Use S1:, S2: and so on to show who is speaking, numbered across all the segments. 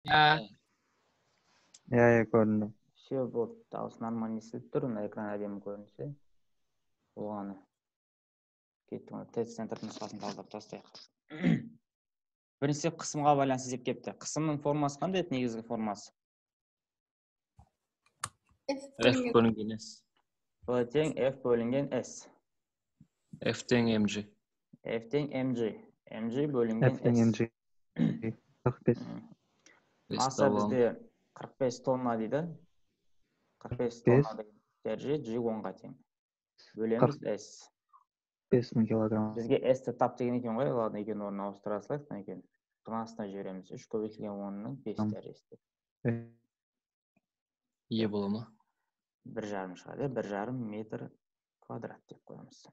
S1: Ya.
S2: Ya көрінді.
S3: Все болды. Дауыс нормально естіліп тұр. Мына экран әдемі көрінсе. Болғаны. Кеттің, тест центр нұсқасын талдап тастайық. Бірінші қысымға байланысты деп кепті. Қысымның формасы қандай еді негізгі формасы?
S1: F бөлінген S.
S3: Бұл тең F бөлінген S.
S1: F тең mg.
S3: F тең mg. mg бөлінген S.
S2: F тең mg. 45.
S3: Масса бізде 45 тонна дейді. 45 тонна дәрежеде G 10-ға тең. Бөлеміз S.
S2: 5000 килограмм.
S3: Бізге S-ті тап деген екен ғой. Ладно, екен орнына ауыстыра салайық. Екен. Қынасына жібереміз. 3 көбейтілген 10-ның 5 дәрежесі.
S1: Е бола ма?
S3: 1,5 шығады. 1,5 метр квадрат деп қоямыз.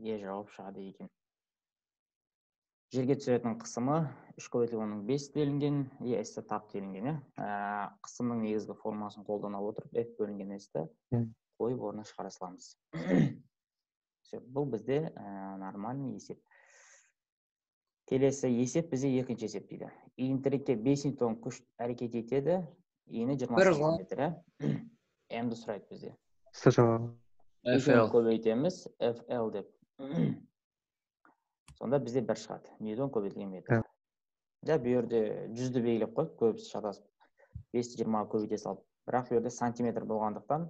S3: Е жауап шығады екен. Жерге түсетін қысымы 3 көбейтілген 10-ның 5 делінген, S-ті тап делінген. Қысымның негізгі формасын қолдана отырып, F бөлінген S-ті қойып орнына шығара саламыз. Бұл бізде нормальный есеп. Келесі есеп бізде екінші есеп дейді. Иін тірекке 5 ньютон күш әрекет етеді. Иіні 20 сантиметр. М-ді сұрайды бізде.
S1: FL.
S3: Көбейтеміз FL деп. Сонда бізде 1 шығады. Ньютон көбейтілген метр. Бұл жерде 100-ді белгілеп қойып, көбісі шатасып 5-ті 20-ға көбейте салып. Бірақ бұл жерде сантиметр болғандықтан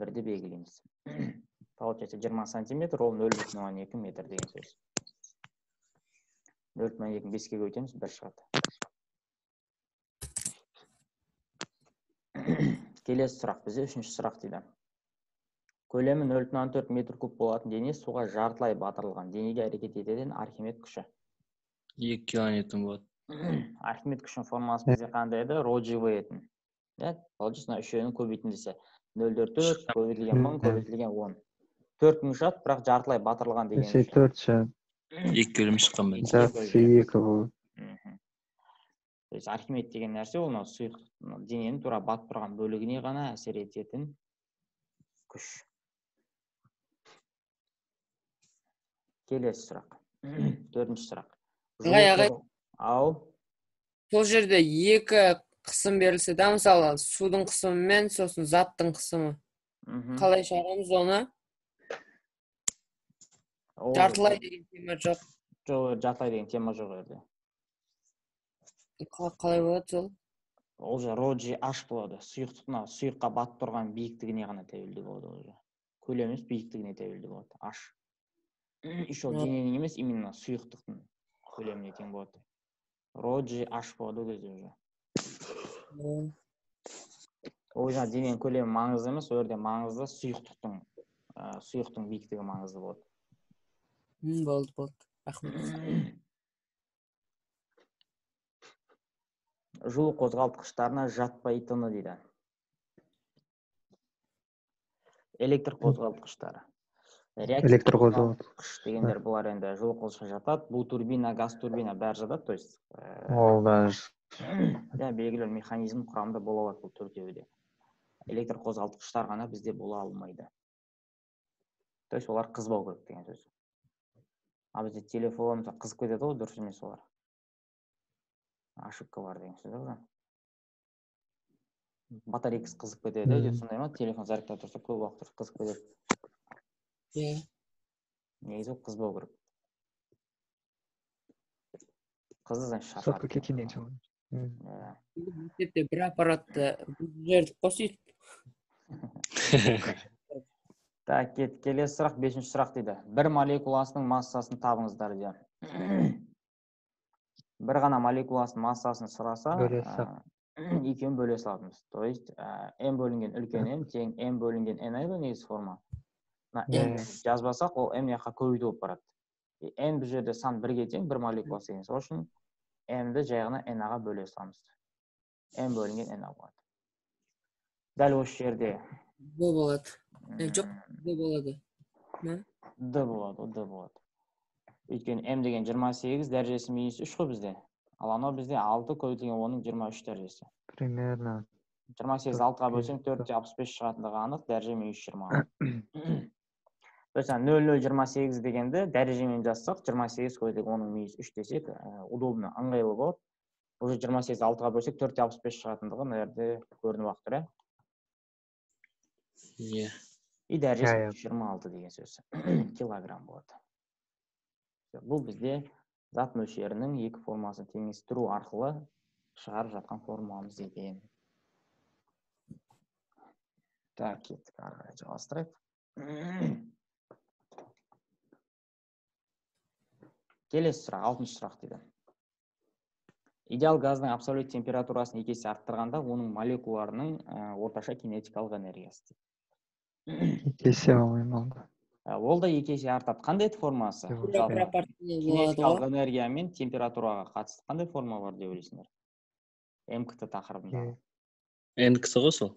S3: 1-ді белгілейміз. Получается 20 сантиметр, ол 0,2 метр деген сөз. 0,2 5-ке көбейтеміз, 1 шығады. Келесі сұрақ бізде, үшінші сұрақ дейді. Көлемі 0,4 метр куб болатын дене суға жартылай батырылған денеге әрекет ететін Архимед күші.
S1: 2 килоньютон болады.
S3: Архимед күшінің формасы бізде қандай еді? Ρ етін. Получается, үшеуінің көбейтіндісі 0,4 көбейтілген 1000 көбейтілген 10. 4000 шығады, бірақ жартылай батырылған деген үшін.
S2: 4 шығады.
S1: 2 бөлім шыққан бәлі.
S2: Жартысы 2 болады.
S3: То есть Архимед деген нәрсе ол сұйық дененің тура батып тұрған бөлігіне ғана әсер ететін күш. Келесі сұрақ. Төртінші сұрақ.
S4: Ағай.
S3: Ау.
S4: Сол жерде екі қысым берілсе да, мысалы, судың қысымы мен сосын заттың қысымы. Қалай шығарамыз оны? Жартылай деген тема жоқ.
S3: Жоқ, жартылай деген тема жоқ ерде.
S4: Қалай болады сол?
S3: Ол же Ρ H болады. Сұйыққа батып тұрған биіктігіне ғана тәуелді болады ол же. Көлемі биіктігіне тәуелді болады. H. Еще дененің емес, именно сұйықтықтың көлеміне тең болады. Ρ H болады ол кезде уже. Ол же дененің көлемі маңызды емес, ол жерде маңызды сұйықтың биіктігі маңызды болады.
S4: Болды. Рахмет.
S3: Жылу қозғалтқыштарына жатпайтыны дейді. Электр қозғалтқыштары.
S2: Электр қозғалтқыш
S3: дегендер бұлар енді жылу қозғалтқышқа жатады. Бұл турбина, газ турбина бәрі жатады, то есть
S2: ол бәрі
S3: белгілі механизм құрамында бола алады бұл төртеуі де. Электр қозғалтқыштар ғана бізде бола алмайды. То есть олар қызбау керек деген сөз. А бізде телефон қызып кетеді ғой, дұрыс емес олар. Ошибка бар деген сөз ғой. Батарейкасы қызып кетеді деп сондай ма? Телефон зарядта тұрса көп уақыт қызып кетеді. Негізі қызбау керек. Қызды шашады.
S2: Сотқа кеткеннен шығады.
S4: Мектепте бір аппаратты жердік қосып.
S3: Так, келесі сұрақ, 5-ші сұрақ дейді. Бір молекуласының массасын табыңыздар дейді. Бір ғана молекуласының массасын сұраса, екеуін бөле саламыз. То есть, m бөлінген үлкен m тең m бөлінген n айды негізгі форма. m жазбасақ, ол m яққа көбейді болып барады. n бұл жерде сан 1-ге тең, бір молекуласы деген. Сол үшін m-ді жайғына n-ға бөле саламыз. m бөлінген n болады. Дәл осы жерде
S4: D болады. Жоқ, D болады.
S3: D болады. Өйткені m деген 28 дәрежесі минус 3 қой бізде. Ал анау бізде 6 көбейтілген 10-ның 23 дәрежесі.
S2: Примерно.
S3: 28 6-ға бөлсең 4-те 65 шығатындығы анық, дәреже минус 20. То есть 0,028 дегенді дәрежемен жазсақ, 28 көбейтілген 10-ның минус 3 десек, удобно, ыңғайлы болады. Уже 28 6-ға бөлсек 4,65 шығатындығы мына жерде көрініп тұр, ә?
S1: Иә.
S3: И дәрежесі 26 деген сөз. Килограмм болады. Бұл бізде зат мөлшерінің екі формасын теңестіру арқылы шығарып жатқан формуламыз екен. Так, кеттік, ары қарай жалғастырайық. Келесі сұрақ, 6-шы сұрақ дейді. Идеал газдың абсолют температурасын 2 есе арттырғанда, оның молекулаларының орташа кинетикалық энергиясы.
S2: 2 есе болмаймын алды.
S3: Ол да 2 есе артады. Қандай формасы? Кинетикалық энергия мен температураға қатысты қандай форма бар деп ойлайсыңдар? МКТ тақырыбында.
S1: НКТ ғой сол?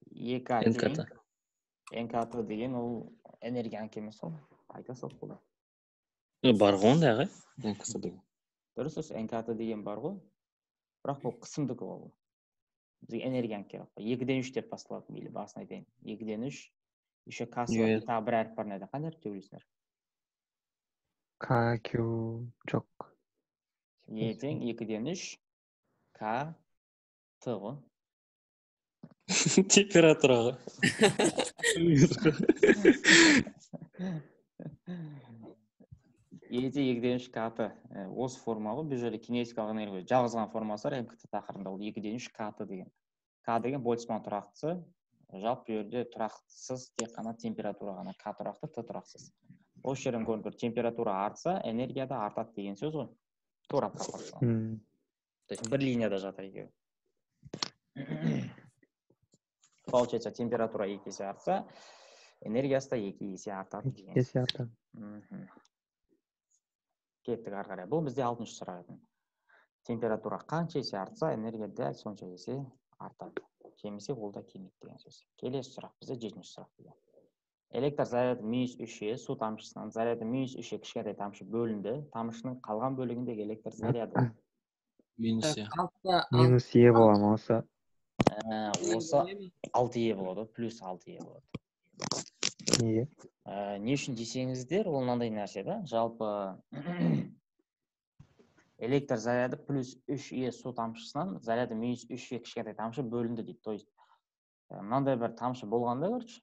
S3: НКТ. НКТ деген ол энергиянікі емес ол. Айта салып болды.
S1: Бар ғой онда ағай? НКТ деген.
S3: Дұрыс, НКТ деген бар ғой. Бірақ бұл қысымдық ол. Бізге энергиянікі керек. 2-ден 3 деп басталады мейлі, басын айтайын. 2-ден 3. Еще касы тағы бір әріп бар нәді. Қандай әріп деп ойлайсыңдар?
S2: К, Q, жоқ.
S3: Ертең 2-ден 3. К, Т ғой.
S1: Температураға.
S3: Ете 2-ден 3 каты. Осы форма ғой, бұл жерде кинетикалық энергия жалғызған формасы бар, МКТ тақырыбында ол 2-ден 3 каты деген. К деген Больцман тұрақтысы. Жалпы жерде тұрақсыз тек қана температура ғана. К тұрақты, Т тұрақсыз. Осы жерден көрініп тұр, температура артса, энергия да артады деген сөз ғой. Тура пропорционал. То есть бір линияда жатыр екеуі. Получается, температура 2 есе артса, энергиясы да 2 есе артады.
S2: 2 есе артады.
S3: Кеттік ары қарай. Бұл бізде 6-шы сұрақ екен. Температура қанша есе артса, энергия дәл сонша есе артады. Кемесе, ол да кемейді деген сөз. Келесі сұрақ бізде 7-ші сұрақ дейді. Электр заряды -3-е су тамшысынан заряды -3-е кішкентай тамшы бөлінді. Тамшының қалған бөлігіндегі электр заряды.
S2: -е бола ма осы?
S3: Осы 6е болады, плюс 6е болады.
S2: Неге?
S3: Не үшін десеңіздер, ол мынандай нәрсе да, жалпы электр заряды плюс 3е су тамшысынан заряды -3е кішкентай тамшы бөлінді дейді. То есть, мынандай бір тамшы болғанда, көрші.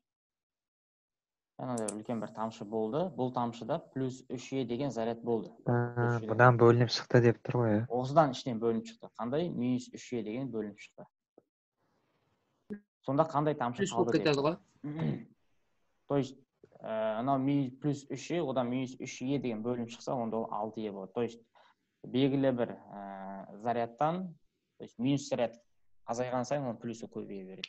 S3: Мынандай үлкен бір тамшы болды. Бұл тамшыда плюс 3е деген заряд болды.
S2: Бұдан бөлініп шықты деп тұр ғой.
S3: Осыдан ішінен бөлініп шықты. Қандай? -3е деген бөлініп шықты. Сонда қандай тамшы қалды деп. То есть, анау плюс 3е, одан -3е деген бөлініп шықса, онда ол 6е болады. То есть, белгілі бір зарядтан, то есть, минус заряд азайған сайын, оның плюсы көбейе береді.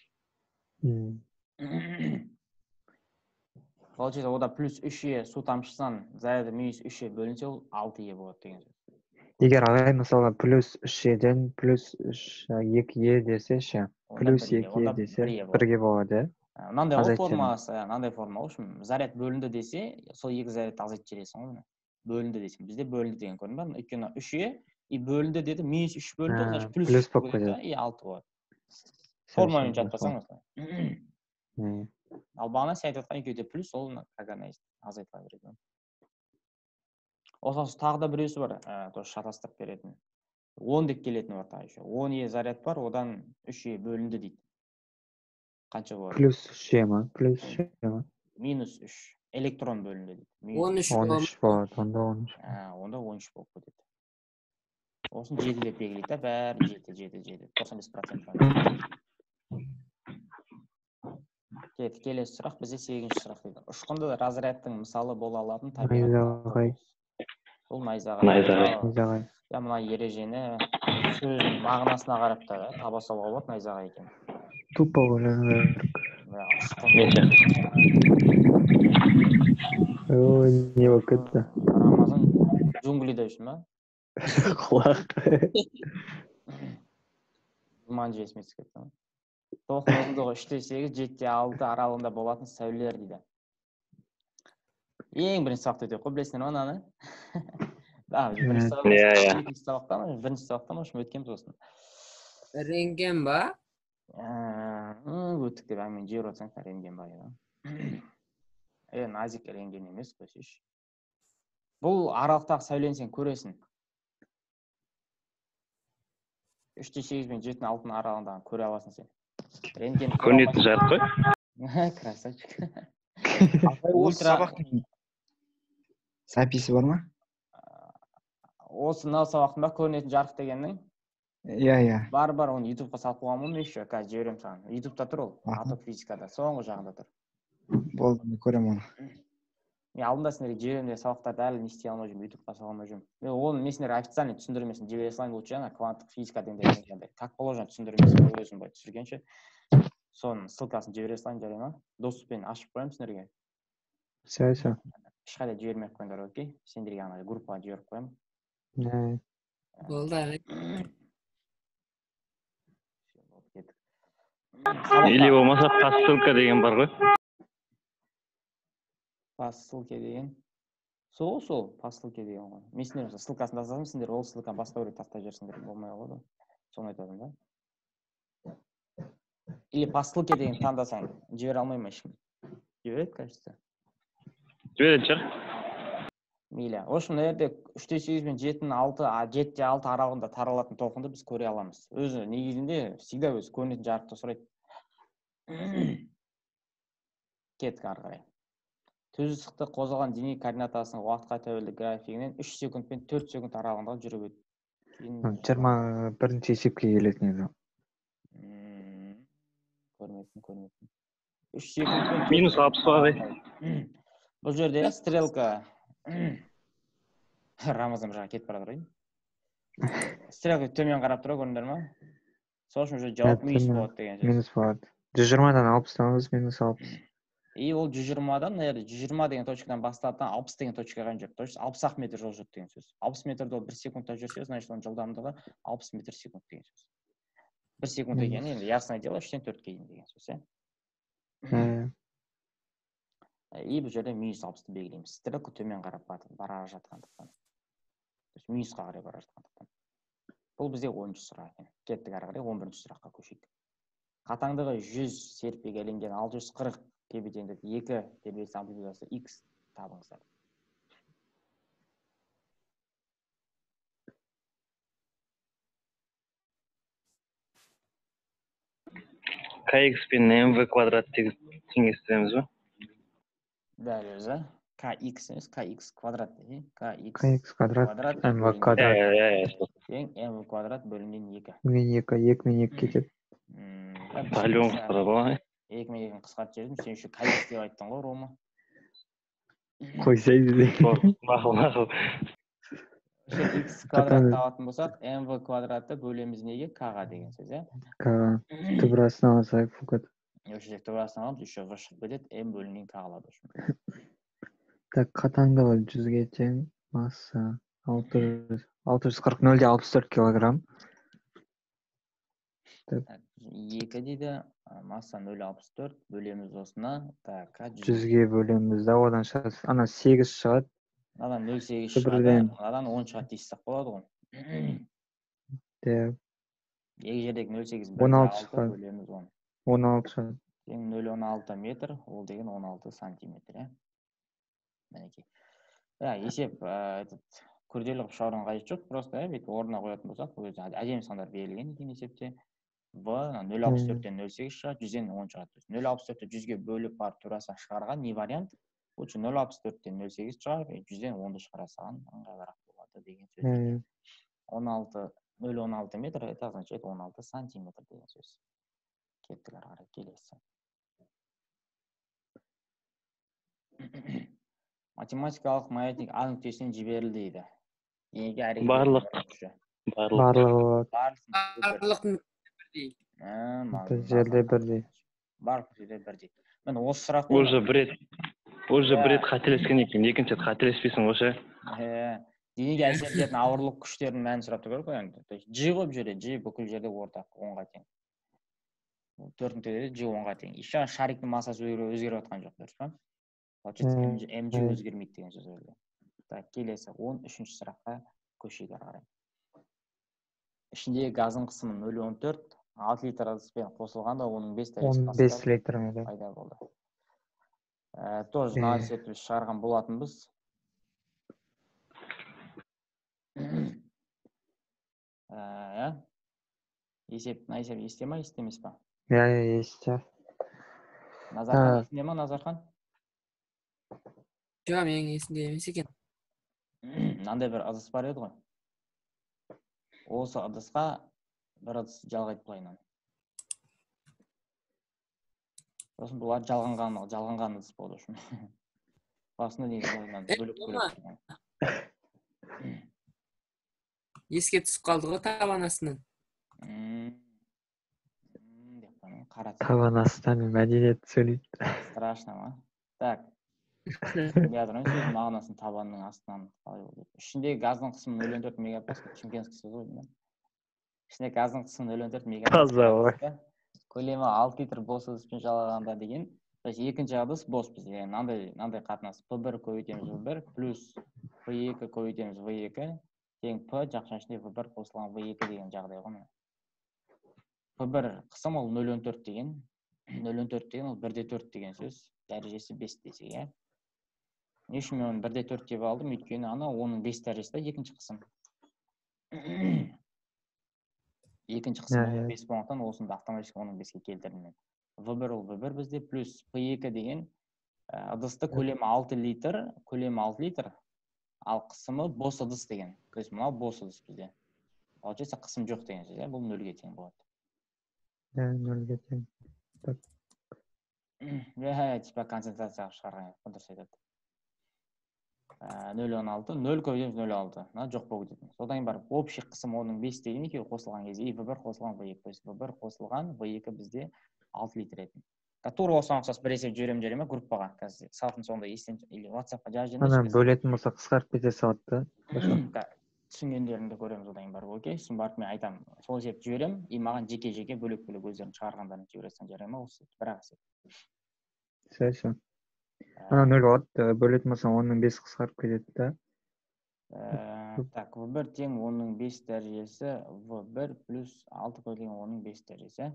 S3: Получается, ода плюс 3е су тамшысынан заряды -3е бөлінсе, ол 6е болады деген сөз.
S2: Егер ағай, мысалы, плюс 3еден плюс 2е десе ше, плюс 2е десе 1-ге болады.
S3: Мынандай ғой формасы, мынандай форма ғой, заряд бөлінді десе, сол 2 заряд азайтып жібересің ғой. Бөлінді десең, бізде бөлінді деген көрінді бар. Өйткені 3е и бөлінді деді, -3 бөлінді, значит плюс болады и 6 болады. Формамен жатпасаң осылай. Ал бағана сен айтып отқан екеуде плюс, ол азайтыла береді. Осылай тағы да біреусі бар, шатастырып беретін. 10 деп келетін бар тағы еще. 10е заряд бар, одан 3е бөлінді дейді. Қанша болады?
S2: Плюс 3е ма? Плюс 3е ма?
S3: Минус 3. Электрон бөлінді дейді.
S2: 13 болады, онда 13.
S3: Онда 13 болып кетеді. Осын 7 деп белгілейді да, бәрі 7. 95%. Келесі сұрақ бізде 8-ші сұрақ дейді. Ұшқынды разрядтың мысалы бола алатын табиғат. Бұл найзағай. Я мына ережені сөздің мағынасына қарап та таба салуға болады найзағай екен.
S2: Тупо ойлану керек. Ой, не болып кетті.
S3: Рамазан джунглиде үшін ма?
S2: Құлақ.
S3: Думан жүйесіме түсіп кетті. Тоқтың ұзындығы 3-8, 7-6 аралығында болатын сәулелер дейді. Ең бірінші сабақты өтіп қой, білесіңдер ма мынаны? Бірінші сабақтан өткенбіз осыны.
S4: Рентген ба?
S3: Өттік деп әңгімені жер отсаң, рентген ба. Назик рентген емес, көсеш. Бұл аралықтағы сәулені сен көресің. 3,8 мен 7,6 аралығында көре аласың сен. Рентген
S1: Көрінетін жарық қой.
S3: Красавчик.
S5: Осы сабақтың записі бар ма?
S3: Осы мынау сабақтың ба көрінетін жарық дегеннің?
S5: Иә.
S3: Бар, оны YouTube-ға салып қойған болмын еще, қазір жіберемін саған. YouTube-та тұр ол, атом физикада, соңғы жағында тұр.
S5: Болды, мен көремін оны.
S3: Мен алдында сендерге жіберемін де сабақтарды әлі не істей алмай жүрмін, YouTube-ға сала алмай жүрмін. Мен оны мен сендерге официальный түсіндірмесін жібере салайын лучше, ана кванттық физика дегенде, как положено түсіндірмесін өзім бай түсіргенше. Соның ссылкасын жібере салайын, жарай ма? Доступпен ашып қоямын сендерге.
S2: Все.
S3: Ешқайда жібермей ақ қойыңдар, окей? Сендерге ана группаға жіберіп қоямын.
S4: Болды.
S1: Или болмаса посылка деген бар ғой.
S3: Посылка деген. Сол посылка деген ғой. Мен сендер ссылкасын жазамын, сендер ол ссылканы басқа біреуге тастай жіберсеңдер болмай қалады. Соны айтадым да. Или посылка деген таңдасаң жібере алмаймын ешкім. Жібереді, кажется.
S1: Жібереді шығар.
S3: Мейлі. В общем, мына жерде 3,8 мен 7,6 аралығында таралатын толқынды біз көре аламыз. Өзі негізінде всегда өзі көрінетін жарықты сұрайды. Кеттік ары қарай. Түзу сызықты қозғалған дене координатасының уақытқа тәуелді графигінен 3 секунд пен 4 секунд аралығында жүріп өтті.
S2: 21-ші есепке келетін еді.
S3: Көрмеппін. 3 секунд пен
S1: минус 60 бар.
S3: Бұл жерде стрелка Рамазан жаққа кетіп бара тұрайын. Стрелка төмен қарап тұра көрдіңдер ма? Сол үшін уже жауап минус болады деген сөз.
S2: Минус болады. 120-дан 60-тан минус 60.
S3: И ол 120-дан, наверное, 120 деген точкадан бастаптан 60 деген точкаға жүрді. То есть 60 метр жол жүрді деген сөз. 60 метрді 1 секундта жүрсе, значит, оның жылдамдығы 60 метр секунд деген сөз. 1 секунд екен, енді ясное дело, 3-4 кейін деген сөз, И бұл жерде минус 60-ты белгілейміз. Стрелка төмен қарап бара жатқандықтан. То есть минусқа қарай бара жатқандықтан. Бұл бізде 10-ші сұрақ екен. Кеттік ары қарай 11-ші сұраққа көшейік. Қатаңдығы 100 серпеге ілінген 640 тепе-теңдік 2 тербеліс амплитудасы x табыңыздар.
S1: Kx пен mv квадрат теңестіреміз ба?
S3: Дәл өзі. Kx емес, kx квадрат дейді.
S2: Kx квадрат, mv квадрат.
S3: Тең mv квадрат бөлінген 2.
S2: Мен 2 мен 2 кетеді.
S1: Полион қысқарады ғой.
S3: 2 мен 2-ні қысқартып жібердім. Сен үшін kx деп айттың ғой, Рома.
S2: Қойсай деді.
S3: Мақұл. X квадрат табатын болсақ, mv квадраты бөлеміз неге? K-ға деген сөз,
S2: K-ға. Түбірасына алсақ, фукат.
S3: Өшірек түбірасына алып, үші v шығып кетеді, m бөлінген K қалады.
S2: Так, қатаңдығы 100-ге тең, масса 640 0,64 килограмм.
S3: 2 дейді, масса 0,64, бөлеміз осына,
S2: 100-ге бөлеміз да, одан шығады, ана 8 шығады.
S3: Адан 0,8 шығады, адан 10 шығады дейсақ болады ғой.
S2: Деп.
S3: Екі жердегі 0,8 бөлеміз 10.
S2: 16 шығады.
S3: 0,16 метр, ол деген 16 сантиметр. Мінекей. Есеп, күрделі қып шауырын қажет жоқ, просто орнына қоятын болсақ, бұл әдемі сандар берілген екен есепте. В 0,64-тен 0,8 шығады, 100-ден 10 шығады. 0,64-ті 100-ге бөліп барып турасына шығарған не вариант? Лучше 0,64-тен 0,8 шығарып, 100-ден 10-ды шығара салған ыңғайлырақ болады деген сөз. 0,16 метр, это означает 16 сантиметр деген сөз. Кеттік ары қарай келесі. Математикалық маятник А нүктесінен жіберілді дейді.
S1: Барлық.
S2: Жерде бірдей.
S3: Барлық жерде бірдей. Мен осы сұрақ
S1: уже бір рет қателескен екен, екінші рет қателеспейсің осы.
S3: Денеге әсер ететін ауырлық күштерінің мәнін сұрап тұр ғой енді. G қойып жүреді, G бүкіл жерде ортақ 10-ға тең. 4-нүктеде G 10-ға тең. Еще шариктің массасы өзгеріп жатқан жоқ, дұрыс па? Получается, mg өзгермейді деген сөз өзі. Так, келесі 13-ші сұраққа көшейік ары қарай. Ішіндегі газдың қысымы 0,14, 6 литр ыдыспен қосылғанда оның 5
S2: литр
S3: пайда болды. Тоже анализ етіп шығарған болатынбыз. Есеп есте ма, есте емес па?
S2: Есте.
S3: Назархан есінде ма, Назархан?
S4: Жоқ, менің есімде емес екен.
S3: Мынандай бір ыдыс бар еді ғой. Осы ыдысқа бір ыдыс жалғайды былайынан. Сосын бұлар жалғанған ыдыс болды үшін. Басында негізі былайынан бөлек.
S4: Еске түсіп қалды ғой табан астынан.
S2: Табан астынан мәдениет сөйлейді.
S3: Страшно ма? Так. Сөздің мағынасын табанның астынан қалай болды. Ішіндегі газдың қысымы 0,4 мегапаскаль. Шымкент қысы ғой. Ішіндегі газдың қысымы 0,4 мегапаскаль. Көлемі 6 литр бос ыдыспен жалғағанда деген. Екінші ыдыс бос бізде. Мынандай қатынас. P1 көбейтеміз V1 плюс V2 көбейтеміз V2 тең P жақшаның ішінде V1 қосылған V2 деген жағдай ғой. P1 қысым ол 0,4 деген. 0,4 деген ол 1,4 деген сөз. Дәрежесі 5 десек, иә. Не үшін мен 1,4 деп алдым? Өйткені оның 5 дәрежесі де екінші қысым. Екінші қысым 5 болғандықтан осында автоматически оның 5-ке келтірдім мен. V1 ол V1 бізде плюс P2 деген ыдысты көлемі 6 литр, ал қысымы бос ыдыс деген. То есть мынау бос ыдыс бізде. Получается қысым жоқ деген сөз, бұл 0-ге тең болады.
S2: 0-ге тең.
S3: Типа концентрацияға шығарған дұрыс айтады. 0,16, 0 көбейтеміз 0,6. Жоқ болып кететін. Содан бар общий қысым оның 5 деген екеуі қосылған кезде V1 қосылған V2. То есть V1 қосылған V2 бізде 6 литр етін. Тура осыған ұқсас бір есеп жіберемін ме группаға? Қазір салқын сонда естен или WhatsApp-қа жазып жіберіңізші.
S2: Ана бөлетін болса қысқарып кете салады да.
S3: Түсінгендеріңді көреміз одан бар, окей? Сосын барып мен айтамын. Сол есепті жіберемін, и маған жеке-жеке бөлек-бөлек өздерін шығарғандарын жібересің, жарай ма осы бір-ақ есеп.
S2: Все. Ана 0 болады, бөлетін болса 10-5 қысқарып кетеді да.
S3: Так, V1 тең 10-5 дәрежесі, V1 плюс 6 көйлеген 10-5 дәрежесі.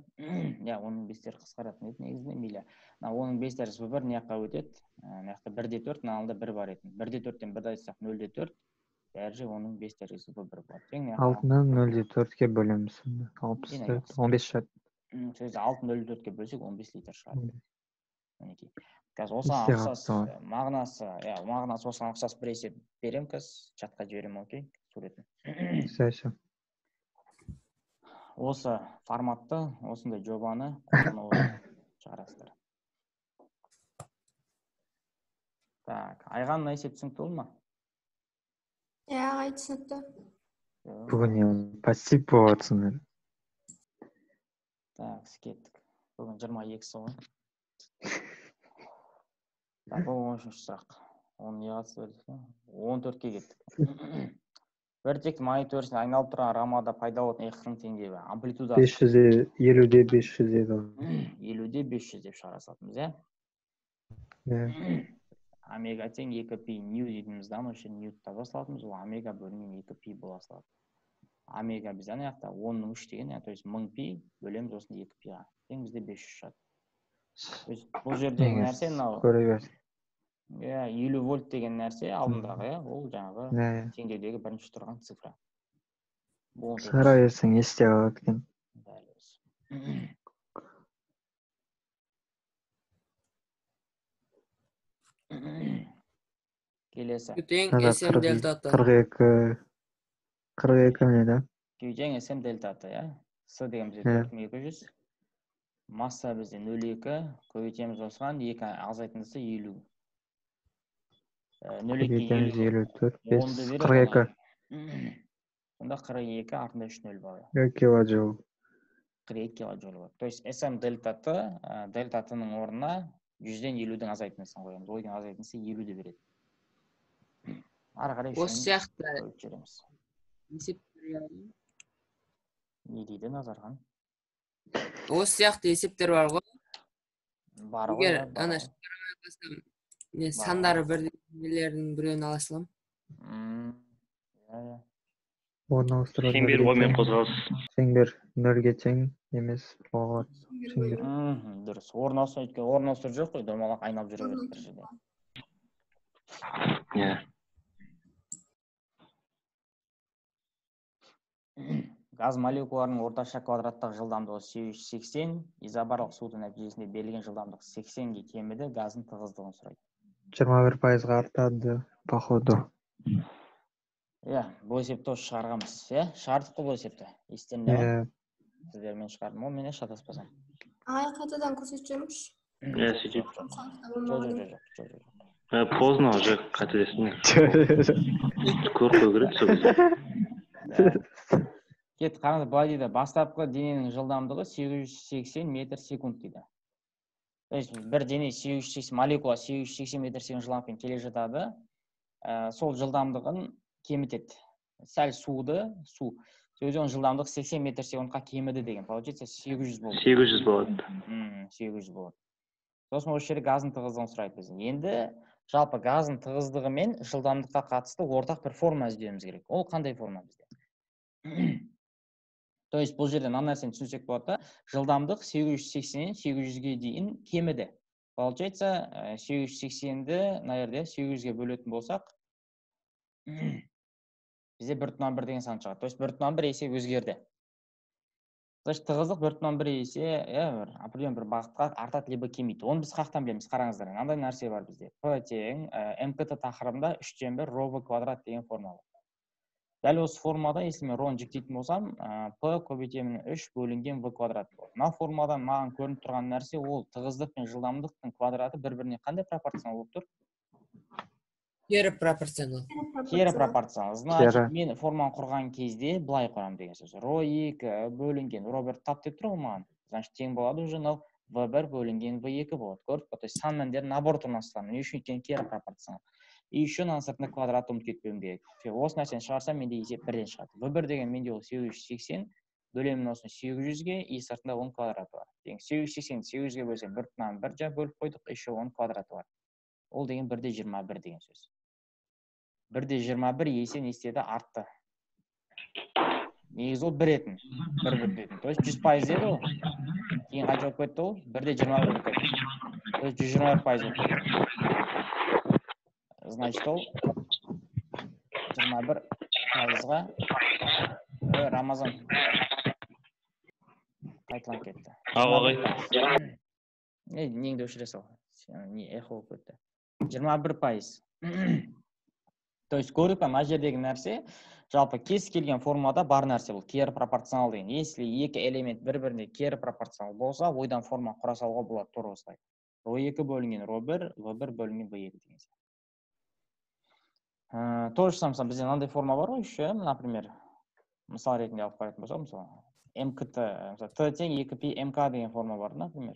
S3: Я, 10-5 қысқаратын еді негізінде, мейлі. 10-5 дәрежесі V1 не жаққа өтеді? Неяқта 1,4, налында 1 бар етін. 1,4-тен 1 айтсақ 0,4, дәреже 10-5 дәрежесі V1 болады.
S2: 6-нан 0,4-ке бөлеміз. 64, 15 шығады.
S3: Сөзді 6-ны 0,4-ке бөлсек 15 литр шығады. Қазір осыған ұқсас мағынасы осыған ұқсас бір есеп берем қазір, чатқа жіберем, окей, суретін. Осы форматты, осындай жобаны қолдану шығарасыздар. Так, Айғанның есеп түсінікті болды ма?
S6: Ағай түсінікті.
S2: Бүгін пассив болатсыңдар.
S3: Так, кеттік. Бүгін 22-сі ғой. Бұл 13-ші сұрақ. Оны не қатысы бердік? 14-ке кеттік. Бір тек мониторсіне айналып тұрған рамада пайда болатын экранның теңдеуі. Амплитуда
S2: 50-де 500 еді.
S3: 50-де 500 деп шығара салатынбыз,
S2: иә?
S3: Омега тең 2π нью дейтініміз да, осы ньют таба салатынбыз, ол омега бөлінген 2π бола салады. Омега бізде ана жақта 10-ның 3 деген, то есть 1000π бөлеміз осында 2π-ға. Тең бізде 500 шығады. Бұл жердегі нәрсе мынау 50 вольт деген нәрсе алдындағы, ол жаңағы теңдеудегі бірінші тұрған цифра.
S2: Шығара берсең есте қалады екен.
S3: Келесі.
S4: SM дельтаты.
S2: 42 не да?
S3: Тең SM дельтаты, С деген бізде 4200. Масса бізде 0,2, көбейтеміз осыған, 2 азайтындысы 50.
S2: 0,2 54, 42.
S3: Сонда 42 артында 3 0 бар.
S2: 2 килоджоул.
S3: 42 килоджоул бар. То есть SM дельтатының орнына 100-ден 50-дің азайтындысын қоямыз. Ойдың азайтындысы 50-де береді. Ары қарай
S4: осы сияқты
S3: есептер не дейді Назархан?
S4: Осы сияқты есептер бар ғой.
S3: Бар ғой.
S4: Егер ана сандары бірлердің біреуін ала салам.
S1: Шеңбер оймен қозғалыс.
S2: Шеңбер 0-ге тең емес болады. Шеңбер.
S3: Дұрыс. Орналастыру жоқ қой, домалақ айналып жүре береді бір жерде. газ молекулаларының орташа квадраттық жылдамдығы 880, изобарлық судың нәтижесінде берілген жылдамдық 80-ге кеміді, газдың тығыздығын сұрайды.
S2: 21% артады, походу.
S3: Бұл есепті осы шығарғанбыз. Шығардық қой бұл есепті. Естеріңде ме? Сіздермен шығардым, ол менен шатаспасам.
S6: Қайтадан көрсетіп жүрміш.
S3: Жоқ.
S1: Поздно уже қателестім. Көріп қою керек сол.
S3: Кет, қараңыз, былай дейді, бастапқы дененің жылдамдығы 880 метр секунд дейді. Бір дене 880, молекула 880 метр секунд жылдамдықпен келе жатады. Сол жылдамдығын кемітеді. Сәл су. Сөзден жылдамдық 80 метр секундқа кеміді деген. Получается 800 болады.
S1: 800 болады.
S3: 800 болады. Сосын осы жерде газдың тығыздығын сұрайды бізден. Енді жалпы газдың тығыздығы мен жылдамдыққа қатысты ортақ бір форма іздеуіміз керек. Ол қандай форма бізде? То есть бұл жерде мына нәрсені түсінсек болады, жылдамдық 880-нен 800-ге дейін кеміді. Получается 880-ді, наверное, 800-ге бөлетін болсақ, бізде 1,1 деген сан шығады. То есть 1,1 есе өзгерді. Значит, тығыздық 1,1 есе определен бір бағытқа артады, либо кемиді. Оны біз қақтан білеміз, қараңыздар. Мынандай нәрсе бар бізде. P тең МКТ тақырыбында 3/1 ρ квадрат деген форма бар. Дәл осы формада, если мен ρ-ны жіктейтін болсам, P көбейтемін 3 бөлінген v квадрат болады. Мына формадан маған көрініп тұрған нәрсе ол тығыздық пен жылдамдықтың квадраты бір-біріне қандай пропорционал болып тұр?
S4: Кері пропорционал.
S3: Кері пропорционал. Значит, мен форманы құрған кезде былай құрамын деген сөз. ρ2 бөлінген ρ1 тап деп тұр маған. Значит, тең болады уже v1 бөлінген v2 болады. Көрдік па? То есть сан мәндері наоборот орналасқан. Не үшін екен кері пропорционал. И еще мына сыртында квадрат ұмытып кетпеуім керек. Осы нәрсені шығарсам, менде есеп бірден шығады. v1 деген менде ол 880, бөлемін осыны 800-ге, и сыртында 10 квадраты бар. 880 800-ге бөлсем 1/1 жа бөліп қойдық, еще 10 квадраты бар. Ол деген 1/21 деген сөз. 1/21 есе не істеді? Артты. Негізі ол 1 етін. 1 бүтетін. То есть 100% еді ол. Кейін қанша болып кетті ол? 1/21 болып кетті. То есть 121% болып кетті. Значит, ол 21%-ға Рамазан қайталанып кетті. Неңді өшіре сал. Эхо болып кетті. 21%. То есть көрдік па, мына жердегі нәрсе жалпы кез келген формада бар нәрсе бұл кері пропорционал деген. Если екі элемент бір-біріне кері пропорционал болса, ойдан форма құра салуға болады тура осылай. ρ2 бөлінген ρ1, v1 бөлінген v2 деген сияқты. То же самое, бізде мынандай форма бар ғой еще, например, мысал ретінде алып қарайтын болсақ, мысалы МКТ, Т тең 2π МК деген форма бар, например.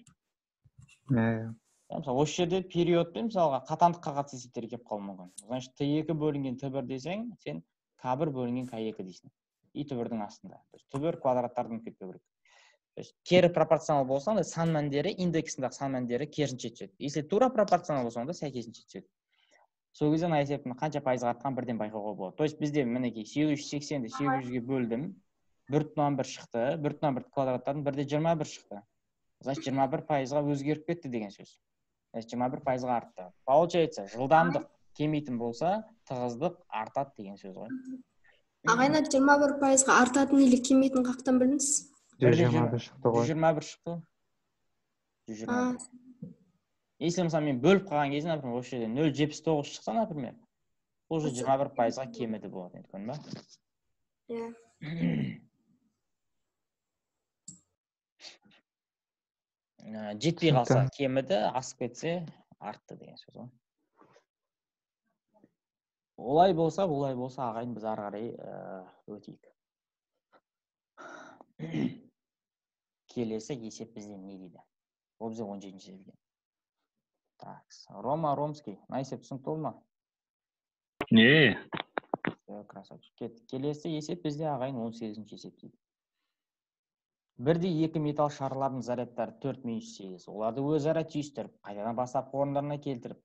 S3: Мысалы, осы жерде периодпен, мысалға, қатандыққа қатысты есептер келіп қалуы мүмкін. Значит, Т2 бөлінген Т1 десең, сен К1 бөлінген К2 дейсің. И Т1-дің астында. То есть Т1 квадраттардың кетпеу керек. То есть кері пропорционал болса, сан мәндері, индексіндегі сан мәндері керісінше түседі. Если тура пропорционал болса, онда сәйкесінше түседі. Сол кезде мына есептің қанша пайызға артқан бірден байқауға болады. То есть бізде мінекей 880-ді 800-ге бөлдім, 1,1 шықты, 1,1 квадраттардың 1/21 шықты. Значит, 21%-ға өзгеріп кетті деген сөз. 21%-ға артты. Получается, жылдамдық кемейтін болса, тығыздық артады деген сөз ғой.
S6: Ағайна 21%-ға артатын или кемейтін қақтан біліңіз?
S2: 121 шықты ғой.
S3: 121 шықты. 121. Если мысалы мен бөліп қалған кезде, например, осы жерде 0,79 шықса, например, ол же 21%-ға кеміді болады, еткін ба? Жетпей қалса кеміді, асып кетсе артты деген сөз ғой. Олай болса, ағайын біз ары қарай өтейік. Келесі есеп бізден не дейді? Ол бізде 17-ші есеп. Так, Рома Ромский. На есеп түсінікті ол ма?
S1: Не.
S3: Красавчик. Келесі есеп бізде ағайын 18-ші есеп дейді. Бірде екі металл шарларының зарядтары 4-8. Оларды өзара түйістіріп, қайтадан бастапқы орындарына келтіріп,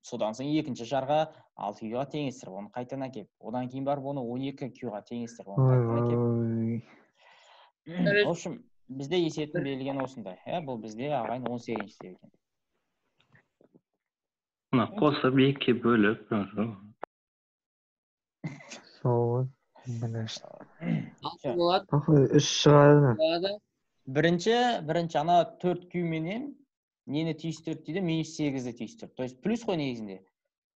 S3: содан соң екінші шарға 6 Q-ға теңестіріп, оны қайтадан әкеп. Одан кейін барып оны 12 Q-ға теңестіріп, оны қайтадан әкеп. В общем, бізде есептің берілген осындай. Бұл бізде ағайын 18-ші есеп екен.
S1: Қосып 2 бөліп.
S2: Сол.
S4: Алты болады.
S2: Похуй, 3 шығады.
S4: Болады.
S3: Бірінші ана 4Q менен нені түйістірді дейді, -8-ді түйістірді. То есть плюс қой негізінде.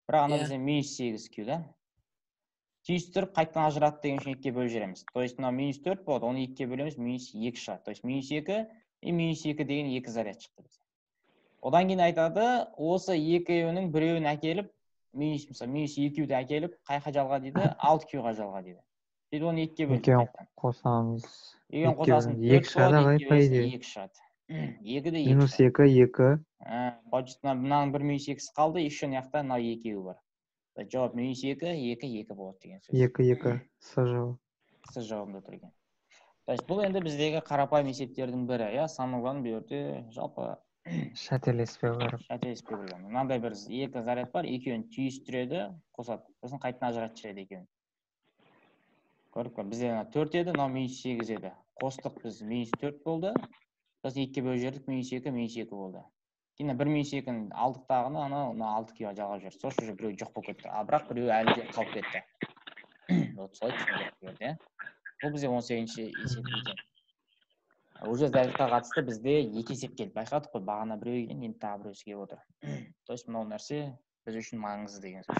S3: Бірақ ана бізде -8Q да. Түйістіріп қайтадан ажыратты деген үшін 2-ге бөліп жібереміз. То есть мына -4 болады, оны 2-ге бөлеміз, -2 шығады. То есть -2 и -2 деген 2 заряд шықты бізде. Одан кейін айтады, осы екеуінің біреуін әкеліп, -2-ді әкеліп, қайқа жалға дейді, 6Q-ға жалға дейді. Дейді оны 2-ге бөліп.
S2: Екеуін қосамыз.
S3: Екеуін қосасын
S2: 2 шығады,
S3: 2 шығады. 2-де 2
S2: -2, 2.
S3: Мынаның бір -2-сі қалды, еще мына жақта 2 бар. Жауап -2, 2 болады деген сөз.
S2: 2, С жауабы.
S3: С жауабында тұр екен. То есть бұл енді біздегі қарапайым есептердің бірі, иә, самый главный бұл жерде жалпы
S2: Шателеспеу керек.
S3: шателеспеу керек. Мынандай бір 2 заряд бар, екеуін түйістіреді, қосады. Сосын қайтадан ажыратып жібереді екеуін. Көрдік па? Бізде 4 еді, мынау -8 еді. Қостық біз -4 болды. Сосын 2-ге бөліп жібердік, -2 болды. Кейін бір -2-ні алдық тағыны, ана 6-ға жалғап жіберді. Сосын уже біреу жоқ болып кетті. Бірақ біреу әлі де қалып кетті. Вот солай түсіндіріп берді. Бұл бізде 18-ші есеп екен. Уже зарядқа қатысты бізде 2 есеп келді. Байқадық қой, бағана біреу екен, енді тағы біреусі келіп отыр. То есть мынау нәрсе біз үшін маңызды деген сөз.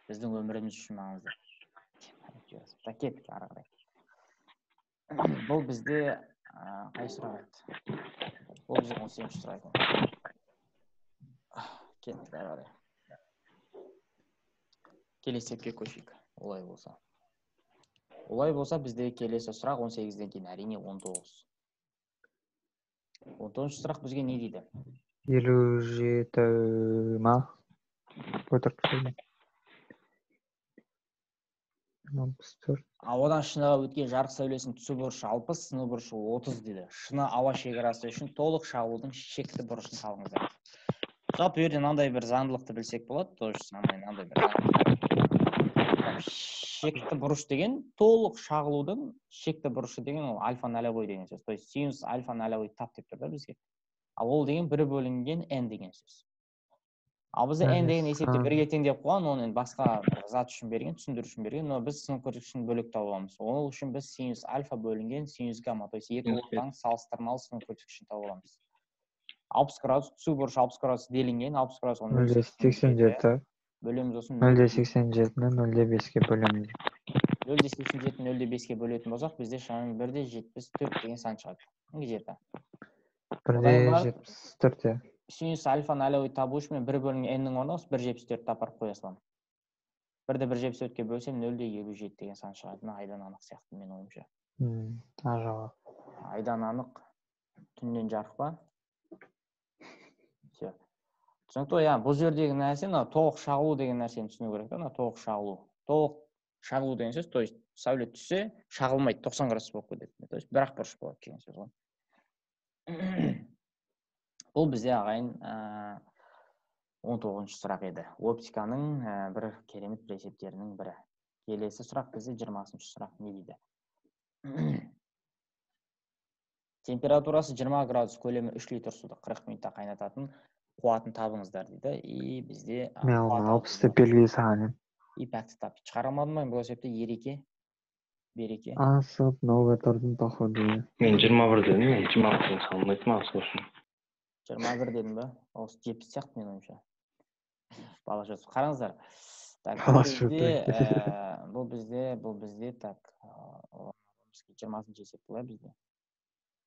S3: Біздің өміріміз үшін маңызды. Так, кеттік ары қарай. Бұл бізде қай сұрақ еді? Бұл бізде 18-ші сұрақ екен. Кеттік ары қарай. Келесі есепке көшейік. Олай болса бізде келесі сұрақ 18-ден кейін әрине 19. 19-ші сұрақ бізге не дейді?
S2: 57 ма? Өтірік сөйлеймін. 64.
S3: Ауадан шыныға өткен жарық сәулесінің түсу бұрышы 60, сыны бұрышы 30 дейді. Шыны ауа шекарасы үшін толық шағылудың шекті бұрышын табыңыздар. Жалпы жерде мынандай бір заңдылықты білсек болады, то же самое мынандай бір шекті бұрыш деген толық шағылудың шекті бұрышы деген ол альфа нолевой деген сөз. То есть синус альфа нолевой тап деп тұр да бізге. Ал ол деген 1 бөлінген n деген сөз. Ал бізде n деген есепте 1-ге тең деп қойған, оны басқа зат үшін берген, түсіндіру үшін берген, но біз сынып көрсеткішін бөлек тауып аламыз. Ол үшін біз синус альфа бөлінген синус гамма, то есть екі ортаның салыстырмалы сынып көрсеткішін тауып аламыз. 60 градус, түсу бұрышы 60 градус делінген, 60 градус
S2: 0,87.
S3: Бөлеміз осыны
S2: 0,87-ні 0,5-ге бөлеміз.
S3: 0,87-ні 0,5-ге бөлетін болсақ, бізде шамамен 1,74 деген сан шығады. Неге жетті?
S2: 1,74.
S3: Синус альфа нолевой табу үшін мен 1 бөлінген n-нің орнына 1,74 апарып қоя саламын. 1-ді 1,74-ге бөлсем 0,57 деген сан шығады. Айдан анық сияқты мен ойымша. Айдан анық, түннен жарық па? Все. Түсінікті, бұл жердегі нәрсе, толық шағылу деген нәрсені түсіну керек. Толық шағылу. Толық шағылу деген сөз, то есть сәуле түссе, шағылмайды, 90 градус болып кетеді. То есть бірақ бұрыш болады деген сөз ғой. Бұл бізде ағайын 19-ші сұрақ еді. Оптиканың бір керемет бір есептерінің бірі. Келесі сұрақ бізде 20-ші сұрақ не дейді? Температурасы 20 градус, көлемі 3 литр суды 40 минутта қайнататын қуатын табыңыздар дейді. И бізде...
S2: Мен 60-ты белгілей сағанын.
S3: И пәкті тап. Шығарамадым ба, бұл есепте ереке? Береке?
S2: Асып, новға тұрдың тоқыды.
S1: Мен 21 дедім, мен 26-ын салмайтым асыл үшін.
S3: 21 дедім ба? Осы 70 сияқты мен ойымша. Бала жөсіп. Қараңыздар. Бұл бізде, так, 20-шы есеп бұлай бізде.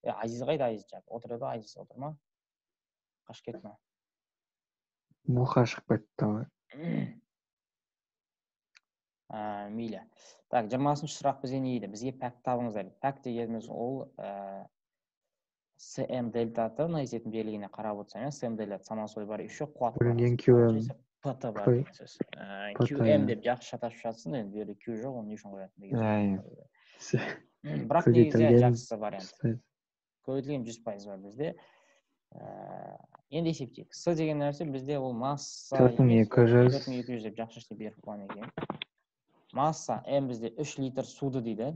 S3: Азиз қайда Азиз жап? Отырды ба Азиз, отыр ма? Қаш кетті ма?
S2: Мұқа шығып кетті.
S3: Мейлі. Так, 20-шы сұрақ бізге не дейді? Бізге пәк табыңыздар. Пәк дегеніміз ол СМ дельтаты, мына есептің берілгеніне қарап отырсам, СМ дельтаты самосвой бар, еще қуат бар. ПТ бар деген сөз. QM деп жақсы шатасып жатсын, енді берді Q жоқ, оны не үшін қоятын деген сөз. Бірақ негізі жақсысы бар енді. Көбейтілген 100% бар бізде. Енді есептейік. С деген нәрсе бізде ол масса 4200 деп жақсы іште беріп қойған екен. Масса М бізде 3 литр суды дейді.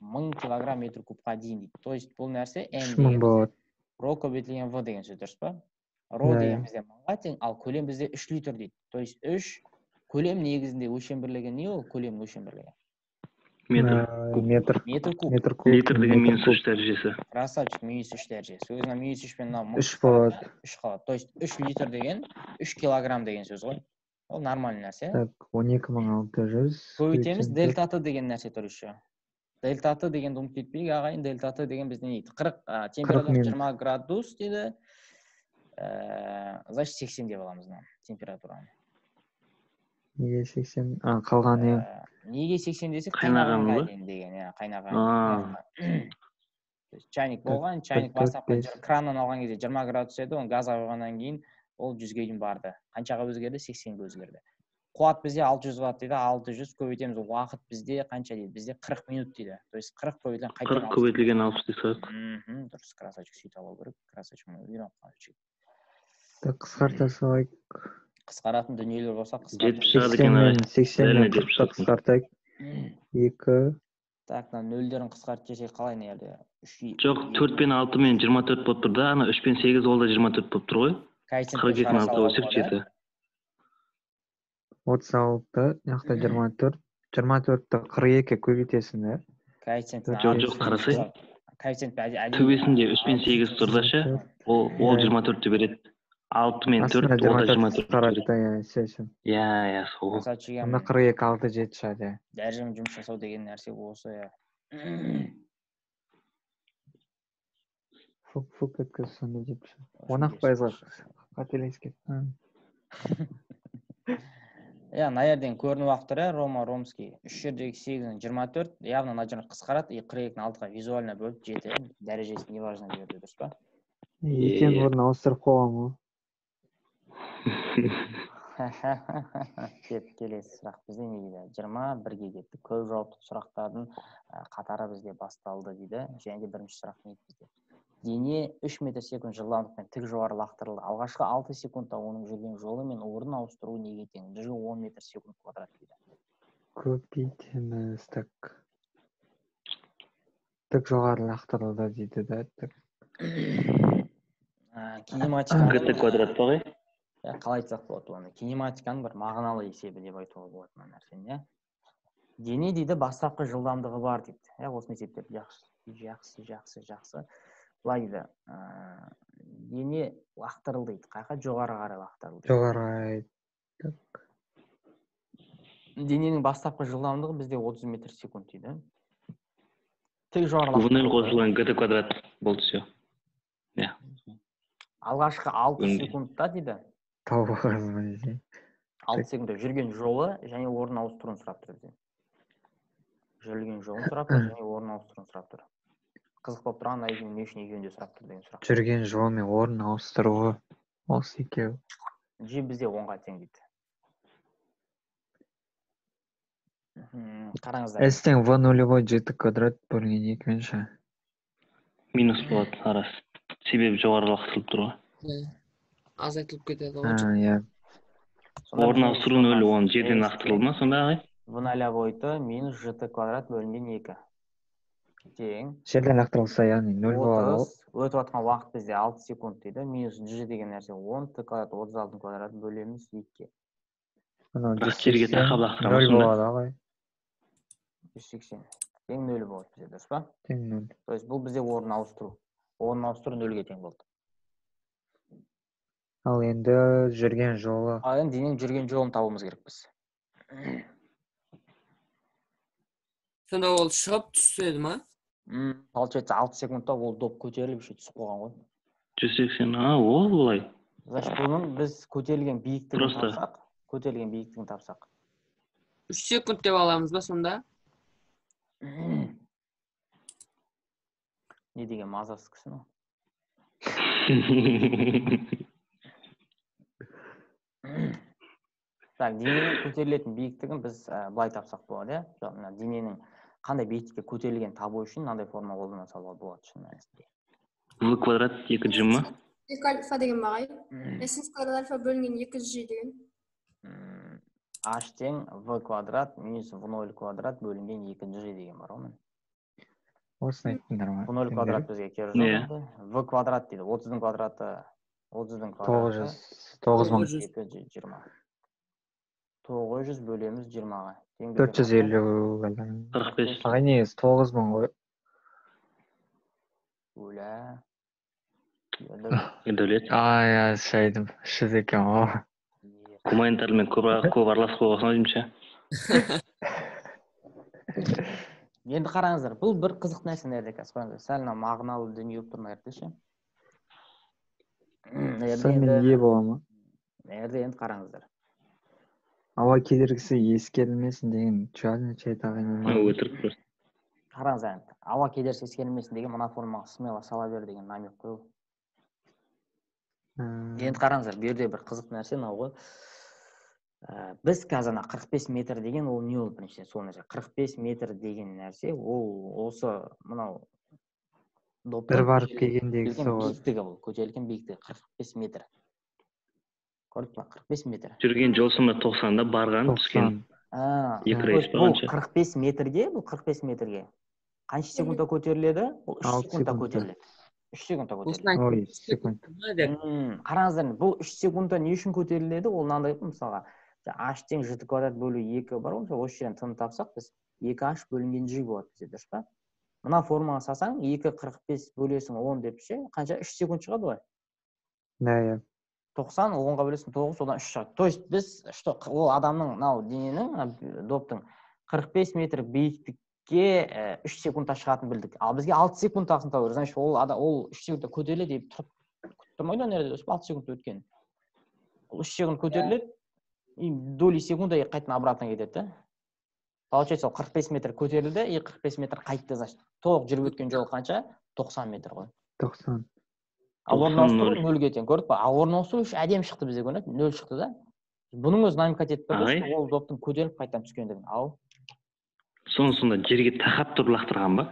S3: 1000 килограмм метр кубқа дейін дейді. То есть бұл нәрсе М деген ро көбейтілген В деген сөз дұрыс па? Ро деген бізде 1000-ға тең, ал көлем бізде 3 литр дейді. То есть 3 көлем негізінде өлшем бірлігі не ол? Көлем өлшем бірлігі.
S1: Метр.
S2: Метр.
S3: Метр куб.
S2: Метр куб.
S1: Литр деген
S2: метр
S1: минус
S2: куб.
S1: 3 дәрежесі.
S3: Красавчик, -3 дәрежесі. Өзіне -3 пен мынау
S2: Үш болады.
S3: 3 қалады. То есть 3 литр деген 3 килограмм деген сөз ғой. Ол нормальный нәрсе.
S2: Так, 12.600.
S3: Көбейтеміз дельта Т деген нәрсе тұр еще. Дельта Т дегенді ұмытып кетпейік, ағайын. Дельта Т деген бізде не дейді? 40 температура 20 градус дейді. Значит 80 деп аламыз мына температураны.
S2: Неге 80? Қалғаны
S3: Неге 80 десек,
S1: Қайнағанға
S3: қайнағанға дейін деген, иә, қайнаған. Чайник болған, чайник бастапқы краннан алған кезде 20 градус еді, оны газға қойғаннан кейін ол 100-ге дейін барды. Қаншаға өзгерді? 80-ге өзгерді. Қуат бізде 600 ватт дейді, 600 көбейтеміз, уақыт бізде қанша дейді? Бізде 40 минут дейді. То есть 40 көбейтілген қайтадан
S1: 40 көбейтілген 60 дейсіз.
S3: Дұрыс, красавчик, сөйтіп алу керек. Красавчик, үйреніп қалайық.
S2: Так, қысқарта салайық.
S3: Қысқаратын дүниелер болса
S1: қысқартайық.
S2: 80-мен 40-қа қысқартайық. 2.
S3: Так, нөлдерін қысқарт десек қалай не жерде?
S1: Жоқ, 4 пен 6 мен 24 болып тұр да, ана 3 пен 8 ол да 24 болып тұр ғой. 42 мен 6 өсек 7.
S2: 36, яқта 24. 24-ті 42-ке көбейтесің, да?
S1: Жоқ, қарасай. Төбесінде 3 пен 8 тұр да ше, ол 24-ті береді. 6 мен 4, ол да 24 береді. Иә, сол.
S2: Онда 42, 6, 7 шады.
S3: Дәрежемен жұмыс жасау деген нәрсе осы.
S2: Фук өткіз сонда деп ше. 10% қателескен.
S3: Мына жерден көрініп тұр, Рома Ромский. 3 жердегі 8-ін 24, явно мына жерін қысқарады, 42-ні 6-ға визуально бөліп жетеді. Дәрежесін неважно берді, дұрыс па?
S2: Екен орын ауыстырып қойған ғой.
S3: Келесі сұрақ бізде не дейді? 21-ге кетті. Көп жауапты сұрақтардың қатары бізде басталды дейді. Және де бірінші сұрақ не дейді? Дене 3 метр секунд жылдамдықпен тік жоғары лақтырылды. Алғашқы 6 секундта оның жүрген жолы мен орын ауыстыру неге тең? 10 метр секунд квадрат дейді.
S2: Көбейтеміз, так. Тік жоғары лақтырылды дейді да.
S3: Кинематиканың
S1: ГТ квадрат па ғой?
S3: қалай айтсақ болады оны? Кинематиканың бір мағыналы есебі деп айтуға болады мына нәрсені. Дене дейді бастапқы жылдамдығы бар дейді. Осы есептер жақсы. Былай дейді, дене лақтырылды дейді. Қайқа? Жоғары қарай лақтырылды.
S2: Жоғары қарай.
S3: Дененің бастапқы жылдамдығы бізде 30 метр секунд дейді. Тек жоғары
S1: лақтырылды. Қосылған ГТ квадрат болды все.
S3: Алғашқы 6 секундта дейді.
S2: Тауы қазмай.
S3: 6 секундта жүрген жолы және орын ауыстыруын сұрап тұр бізден. Жүрген жолын сұрап тұр және орын ауыстыруын сұрап тұр. Қызық болып тұрған айдың не үшін екеуінде сұрап тұр деген сұрақ.
S2: Жүрген жол мен орын ауыстыруы осы екеу.
S3: Бізде 10-ға тең дейді. Қараңыздар.
S2: S-тен V нулевой жеті квадрат бөлінген 2 мен ше.
S1: Минус болады арасы. Себебі жоғары лақтырылып тұр ғой.
S4: Азайтылып кетеді ғой.
S2: Иә.
S1: Орын ауыстыру 0, оны жерден лақтырылды ма сонда ағай?
S3: В нулевой минус GT квадрат бөлінген 2. Тең.
S2: Жерден лақтырылса, яғни 0 болады.
S3: Өтіп атқан уақыт бізде 6 секунд дейді. Минус G деген нәрсе 10 Т квадрат 36 квадрат бөлеміз 2-ке.
S1: Жерге тақап лақтырамыз
S2: 0 болады ағай.
S3: 180. Тең 0 болады бізде, дұрыс па?
S2: Тең 0.
S3: То есть бұл бізде орын ауыстыру. Орын ауыстыру 0-ге тең болды.
S2: Ал енді жүрген жолы.
S3: Ал енді дененің жүрген жолын табуымыз керек біз.
S4: Сонда ол шығып түседі ма?
S3: Получается 6 секундта ол доп көтеріліп түсіп қойған ғой.
S1: 180, ол былай.
S3: Значит, бұның біз көтерілген биіктігін тапсақ.
S4: 3 секунд деп аламыз ба сонда?
S3: Не деген мазасыз кісі ма? Так, дененің көтерілетін биіктігін біз былай тапсақ болады, иә? Дененің қандай биіктікке көтерілген табу үшін мынандай форма қолдана салуға болады шын мәнісінде.
S1: V квадрат 2G ма?
S6: 2 альфа деген бағай. S квадрат альфа бөлінген 2G деген.
S3: H тең V квадрат минус V0 квадрат бөлінген 2G деген бар ғой.
S2: Осыны айттыңдар ма?
S3: V0 квадрат бізге керегі жоқ. V квадрат дейді. 30-ның квадраты 900 бөлеміз 20-ға
S2: 450
S1: 45.
S2: Ағай негізі 9000 ғой.
S3: Өлә.
S1: Дәулет.
S2: Ай, шайдым. 300 екен ғой.
S1: Гуманитармен көп араласып қойғасын деймін ше.
S3: Енді қараңыздар, бұл бір қызық нәрсе нәрде қазір. Сәл мағыналы дүние болып тұр нәрде ше.
S2: Мен ие боламын.
S3: Нәрде енді қараңыздар.
S2: Ауа кедергісі ескерілмесін деген чуалны чайтаған
S1: Өтірік просто.
S3: Қараңыздар, ауа кедергісі ескерілмесін деген мына формаға смело сала бер деген намек қой. Енді қараңыздар, бұл жерде бір қызық нәрсе мынау ғой. Біз қазір 45 метр деген ол не ол біріншіден сол нәрсе. 45 метр деген нәрсе ол осы мынау
S2: бір барып келгендегі сол
S3: биіктігі бұл, көтерілген биіктігі 45 метр. Көрдік па? 45 метр.
S1: Жүрген жол саны 90-да барған түскен.
S3: Бұл 45 метрге, бұл 45 метрге қанша секундта көтеріледі? Ол 3 секундта көтеріледі. 3 секундта көтеріледі. Қараңыздар, бұл 3 секундта не үшін көтеріледі? Ол мынандай мысалға h тең жт квадрат бөлу 2 бар ғой, осы жерден тыны тапсақ біз 2h бөлінген g болады бізде, дұрыс па? Мына формаға салсаң 2,45 бөлесің 10 деп ше, қанша 3 секунд шығады ғой?
S2: Да.
S3: 90, 10-ға бөлесің 9, содан 3 шығады. То есть біз ол адамның мынау дененің доптың 45 метр биіктікке 3 секундта шығатынын білдік. Ал бізге 6 секунд тағысын табу. Значит, ол 3 секундта көтеріледі деп тұрмайды нәрде, 6 секунд өткен. Ол 3 секунд көтеріледі, и доли секунда қайтадан обратно кетеді. Получается, 45 метр көтерілді, и 45 метр қайтты. Значит, толық жүріп өткен жол қанша? 90 метр ғой.
S2: 90.
S3: Ал орналастыру 0-ге тең, көрдік па? Ал орналастыру үш әдемі шықты бізге көрінеді, 0 шықты да. Бұның өзі намек етіп тұрды, ол доптың көтеріліп қайтадан түскендігін. Ал
S1: Сонда жерге тақап тұрып лақтырған ба?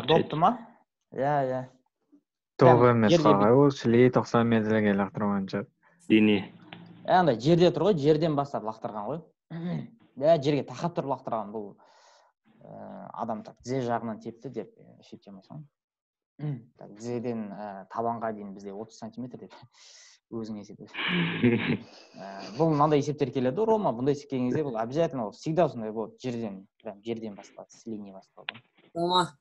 S3: Допты ма? Иә.
S2: Тоғы емес қағай, ол шілей 90 метрге лақтырған шығар.
S1: Дене.
S3: Андай жерде тұр ғой, жерден бастап лақтырған ғой. Жерге тақап тұрып лақтырған бұл адам тізе жағынан тепті деп шектемесің. Тізеден табанға дейін бізде 30 сантиметр деп өзің есептесің. Бұл мынандай есептер келеді, Рома. Бұндай есеп келген кезде бұл обязательно всегда сондай болады. Жерден басталады, с линии басталады.
S4: Рома.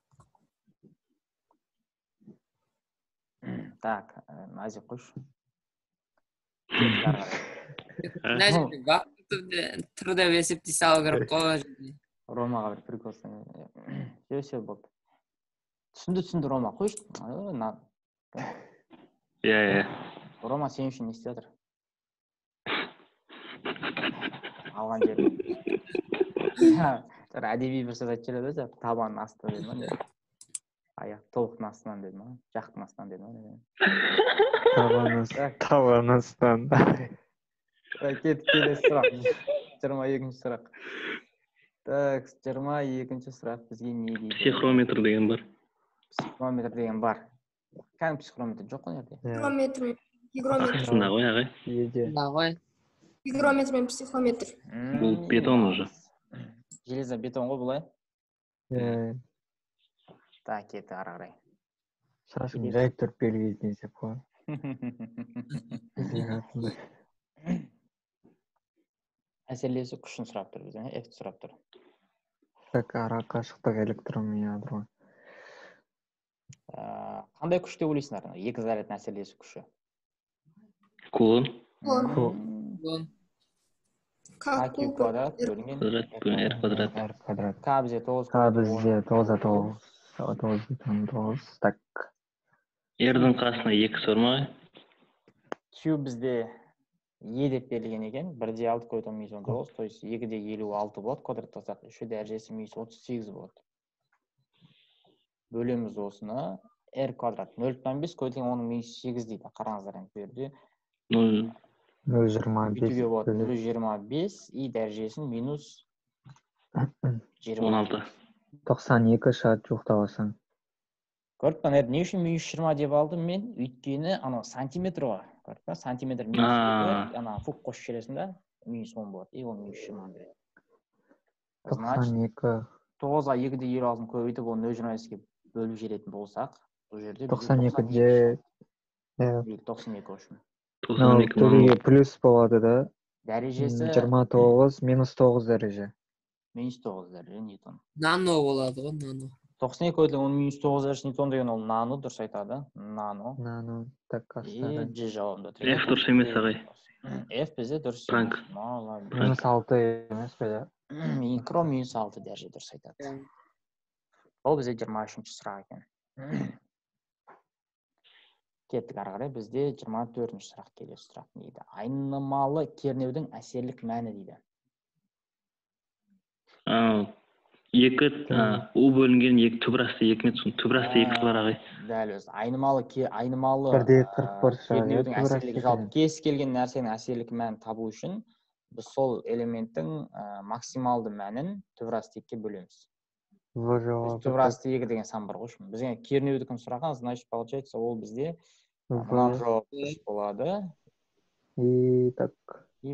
S3: Так, Назик қойшы.
S4: Нәжімді бақытты тұрда есепті салу керек қой.
S3: Ромаға бір приколсын. Все болды. Түсінді, Рома, қойшы.
S1: Иә.
S3: Рома сен үшін не істеп жатыр? Алған жерін. Әдеби бір сөз айтып жүреді, табанның астынан деді ма? Аяқ толықтың астынан деді ма? Жақтың астынан деді ма?
S2: Табан астынан.
S3: Келесі сұрақ. 22-ші сұрақ. Так, 22-ші сұрақ бізге не дейді?
S1: Психрометр деген бар.
S3: Психрометр деген бар. Кәдімгі психрометр жоқ қой жерде?
S6: Гигрометр.
S1: Қасында ғой, ағай.
S6: Гигрометр мен психометр.
S1: Бұл бетон уже.
S3: Железо бетон ғой бұлай? Так, кетті ары-қарай.
S2: Шашын жайып тұрып белгілейтін есеп қой.
S3: Әсерлесу күшін сұрап тұр бізден, F-ті сұрап тұр.
S2: Так, ара қашықтық электрон ядро.
S3: Қандай күш деп ойлайсыңдар? Екі зарядтың әсерлесу күші.
S1: Кулон.
S3: Q квадрат бөлінген
S1: R квадрат.
S3: К бізде 9.
S2: К бізде 9. Так.
S1: R-дің қасына 2 сормай.
S3: Q бізде E деп берілген екен. 1/6 қойдың -19. То есть 2/56 болады. Квадрат тастақ. 3 дәрежесі -38 болады. Бөлеміз осыны. R квадрат 0,5 қойдың оның -8 дейді. Қараңыздар енді берді. 0,25 и дәрежесін -16.
S2: 92 шат жоқтап алсаң.
S3: Көріп па, не үшін -20 деп алдым мен? Өйткені анау сантиметр ғой. Көріп па, сантиметр -20, ана фук қосып жібересің да, -10 болады. И ол -20 береді.
S2: 92.
S3: 9-ға 2/56-ын көбейтіп, оны 0,25-ге бөліп жіберетін болсақ, бұл жерде
S2: 92-де
S3: 92 үшін.
S2: Төбеге плюс болады да,
S3: Дәрежесі
S2: 29 минус 9 дәреже.
S3: минус 9 дәреже Ньютон.
S4: Нано болады ғой, нано.
S3: 92 көтілің оның минус 9 дәрежесі Ньютон деген ол нано, дұрыс айтады. Нано.
S2: Нано, так
S3: И
S2: оставим.
S3: G жауабында
S1: F дұрыс емес ағай.
S3: F бізде дұрыс
S1: Франк.
S3: емес.
S2: Минус 6 емес пе, ja?
S3: Микро минус 6 дәреже дұрыс айтады. Ол бізде 23-ші сұрақ екен. Кеттік ары қарай, бізде 24-ші сұрақ келесі сұрақ не дейді? Айнымалы кернеудің әсерлік мәні дейді.
S1: U бөлінген 2 түбірасты 2 метр, түбірасты 2 бар ағай.
S3: Дәл өзі. Айнымалы кернеудің әсерлігі жалпы кез келген нәрсенің әсерлік мәнін табу үшін біз сол элементтің максималды мәнін түбірасты 2-ке бөлеміз. Түбірасты 2 деген сан бар ғой. Бізге кернеуді кім сұраған, значит, получается, ол бізде мына жауап дұрыс болады. И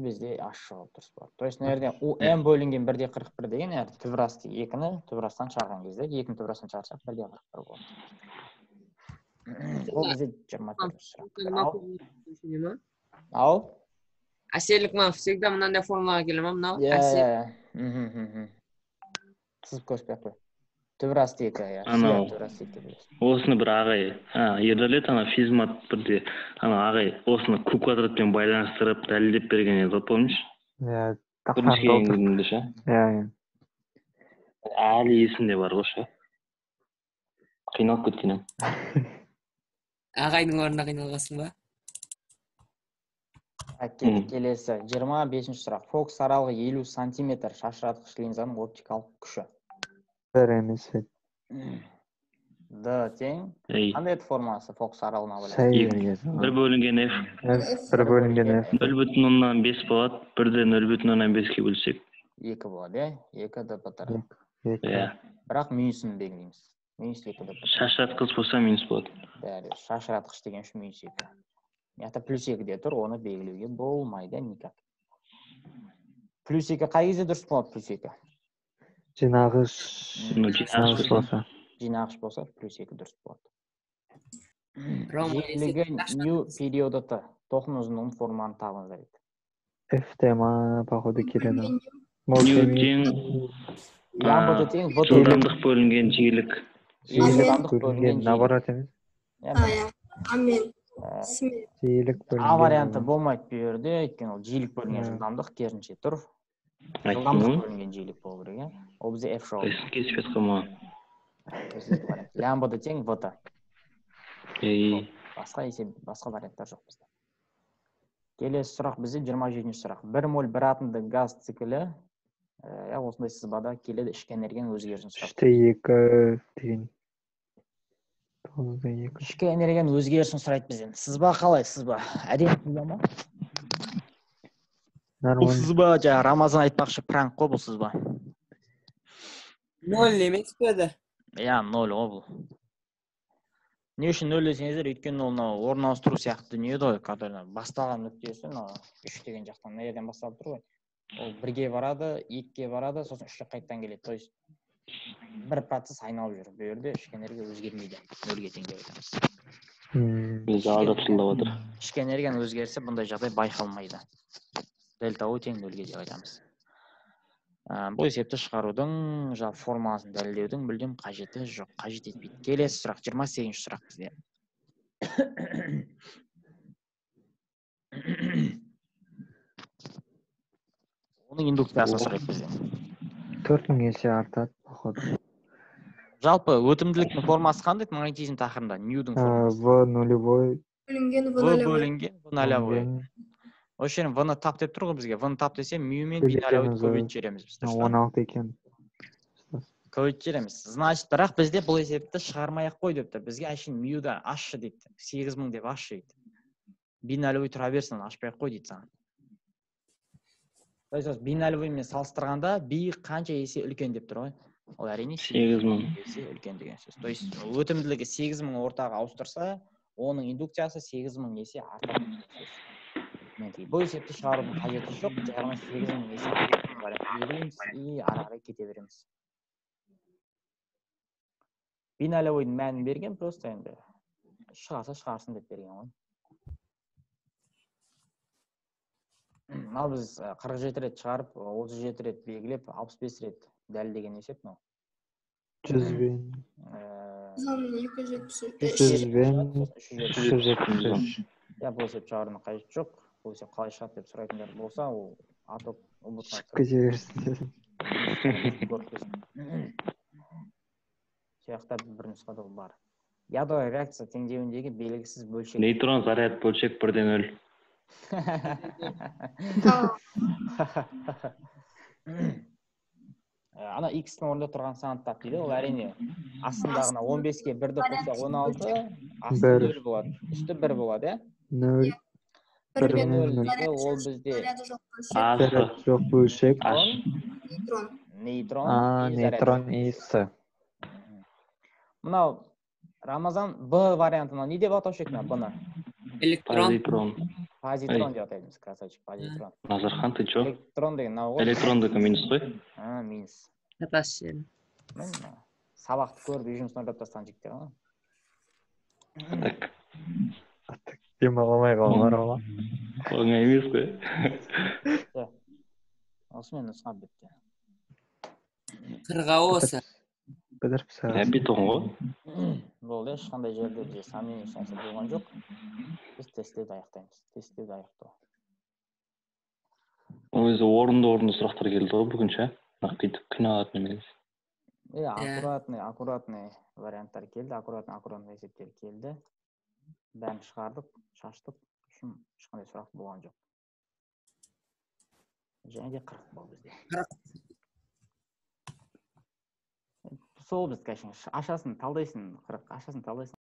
S3: бізде аш жауап дұрыс болады. То есть, мына жерде м бөлінген 1/41 деген түбірасты 2-ні түбірастан шығарған кезде, 2-ні түбірастан шығарсақ 1/41 болады. Ол бізде 24-ші сұрақ. Ау?
S4: Әсерлік мән всегда мынандай формулаға келе ма, мынау?
S3: Сызып көрсетпей қой. Түбірасты 2,
S1: Осыны бір ағай, Ердәулет физмат бірде, ағай, осыны Q квадратпен байланыстырып, дәлелдеп берген еді, помнишь? Бірінші енгізімді ше? Әлі есімде бар ғой ше? Қиналып кеткенім.
S4: Ағайдың орнында қиналғасың ба?
S3: Келесі, 25-ші сұрақ. Фокус аралығы 50 сантиметр шашыратқыш линзаның оптикалық күші.
S2: Бір емес.
S3: Д тең. Қандай формасы фокус аралығына байланысты?
S1: 1 бөлінген F.
S2: 1 бөлінген F.
S1: 0,5 болады. 1-0,5-ке бөлсек.
S3: 2 болады, 2 д бітірі. Бірақ минусын белгілейміз. Минус 2 д бітірі.
S1: Шашыратқыш болса минус болады.
S3: Дәл, шашыратқыш деген үшін минус 2. Яғни плюс 2-де тұр, оны белгілеуге болмайды никак. Плюс 2 қай кезде дұрыс болады плюс 2?
S2: Жинағыш
S3: болса плюс 2 дұрыс болады. Жиілігі нью периодыты тоқым ұзынның форманы табыңыздар еді.
S2: F тема, походу, келеді.
S1: Нью тең жылдамдық бөлінген жиілік.
S3: Жылдамдық бөлінген
S2: наоборот емес.
S6: Амен.
S3: А варианты болмайды бұл жерде, өйткені ол жиілік бөлінген жылдамдық керісінше тұр. Жылдамдық бөлінген жиілік болу керек, ол бізде F жауабы.
S1: Кесіп жатқан ма?
S3: Лямбда тең В-ті. Басқа варианттар жоқ бізде. Келесі сұрақ бізде 27-ші сұрақ. 1 моль 1 атомды газ циклі, осындай сызбада келеді ішкі энергияның өзгерісін сұрап.
S2: 3-2 деген.
S3: Ішкі энергияның өзгерісін сұрайды бізден. Сызба қалай сызба? Әдемі сызба ма? Бұл сызба Рамазан айтпақшы пранк қой бұл сызба.
S4: 0 емес пе еді?
S3: 0 ғой бұл. Не үшін 0 десеңіздер, өйткені ол орын ауыстыру сияқты дүние ғой, который басталған нүктесі 3 деген жақтан мына жерден басталып тұр ғой. Ол 1-ге барады, 2-ге барады, сосын 3-ге қайттан келеді. То есть бір процесс айналып жүр. Бұл жерде ішкі энергия өзгермейді. 0-ге тең деп айтамыз.
S1: Біз алда тұрылып отыр.
S3: Ішкі энергияның өзгерісі бұндай жағдай байқалмайды. Дельта У тең 0-ге деп айтамыз. Бұл есепті шығарудың формуласын дәлелдеудің мүлдем қажеті жоқ, қажет етпейді. Келесі сұрақ, 28-ші сұрақ бізде. Оның индукциясын сұрайды бізден.
S2: 4000 есе артады, походу.
S3: Жалпы өтімділіктің формасы қандай магнетизм тақырыбында? Ньюдің формасы.
S2: В нулевой.
S3: В бөлінген, В нолевой. Осы жерін В-ны тап деп тұр ғой бізге. В-ны тап десе, мю мен бинолевойды көбейтіп жібереміз.
S2: 16 екен.
S3: Көбейтіп жібереміз. Значит, бірақ бізде бұл есепті шығармай-ақ қой депті. Бізге әшейін мюда ашшы дейді. 8000 деп ашшы дейді. Бинолевой тұра берсін, ашпай-ақ қой дейді саған. То есть, бинолевоймен салыстырғанда би қанша есе үлкен деп тұр ғой. Ол әрине
S1: 8000
S3: есе үлкен деген сөз. То есть, өтімділігі 8000 ортаға ауыстырса, оның индукциясы 8000 есе артады. Бұл есепті шығарудың қажеті жоқ, жағына 8000 есе и ары кете береміз. Бинолевойдың мәнін берген, просто енді шығарса шығарсын деп берген ғой. Мынау біз 47 рет шығарып, 37 рет белгілеп, 65 рет дәлелдеген есеп мынау.
S2: 100 бен 375.
S3: Я бұл есеп шығарудың қажеті жоқ. Бұл есеп қалай шығады деп сұрайтындар болса, ол атоп
S2: Шығып кете берсін.
S3: Сияқта бір нұсқада бар. Ядро реакция теңдеуіндегі белгісіз бөлшек.
S1: Нейтрон заряд бөлшек 1-ден 0.
S3: Ана x-тің орнында тұрған санды тап дейді. Ол әрине астындағына 15-ке 1-ді қоса 16, асты 0 болады. Үсті 1 болады, е?
S2: 0.
S3: 1-ге 0 дейді. Ол бізде
S2: заряд жоқ бөлшек.
S3: Нейтрон
S2: иісі.
S3: Мынау Рамазан Б вариантына не деп атаушы ек бұны?
S1: Позитрон.
S3: Позитрон деп атаймыз, красавчик, позитрон.
S1: Назархан, ты чё?
S3: Электрон деген нау ғой?
S1: Электрондыкі минус қой?
S3: Минус.
S4: Катасы.
S3: Сабақты көріп, үй жұмысын ойлап тастаған жіктер, ма?
S1: Так.
S2: Дема қалмай қалғар ола.
S1: Оңай емес қой.
S3: Осымен нұсқап бітті.
S4: Қырғауысы.
S2: Бідіріп сағыз.
S1: Бетон ғой.
S3: Болды, ешқандай жерде де сомнение ешнәрсе болған жоқ. Біз тесттеуді аяқтаймыз. Тесттеуді аяқтау.
S1: Өзі орынды сұрақтар келді ғой бүгінше. Қиналатын емес.
S3: Аккуратный варианттар келді. Аккуратный есептер келді. Бәрін шығардық, шаштық. Ешқандай сұрақ болған жоқ. Және де 40 болды бізде.
S4: 40.
S3: Сол біз кәшін ашасын талдайсын 40, ашасын талдайсын